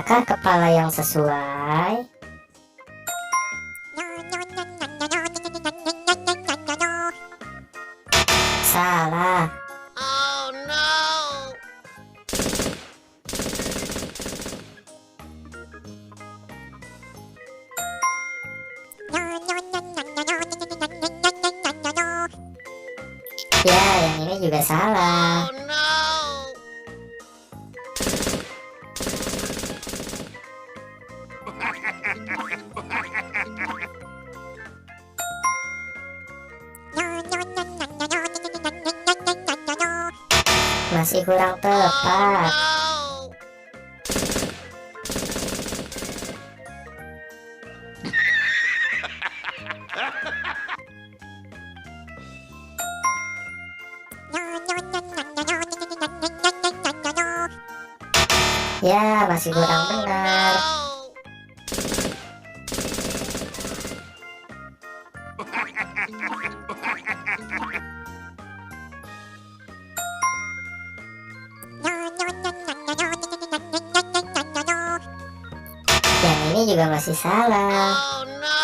Manakah kepala yang sesuai? Salah. Oh no! Ya, yang ini juga salah. Oh no! Masih kurang Oh tepat. no! Ya, masih kurang Oh benar. no! Yang ini juga masih salah. Oh no!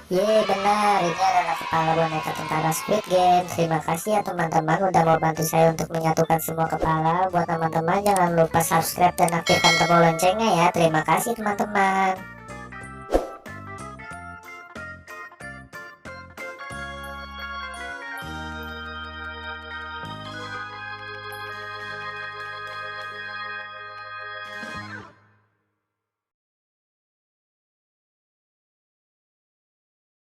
Ye, benar. Ini adalah kepala boneka tentara Squid Game. Terima kasih ya teman-teman udah mau bantu saya untuk menyatukan semua kepala. Buat teman-teman jangan lupa subscribe dan aktifkan tombol loncengnya ya. Terima kasih teman-teman.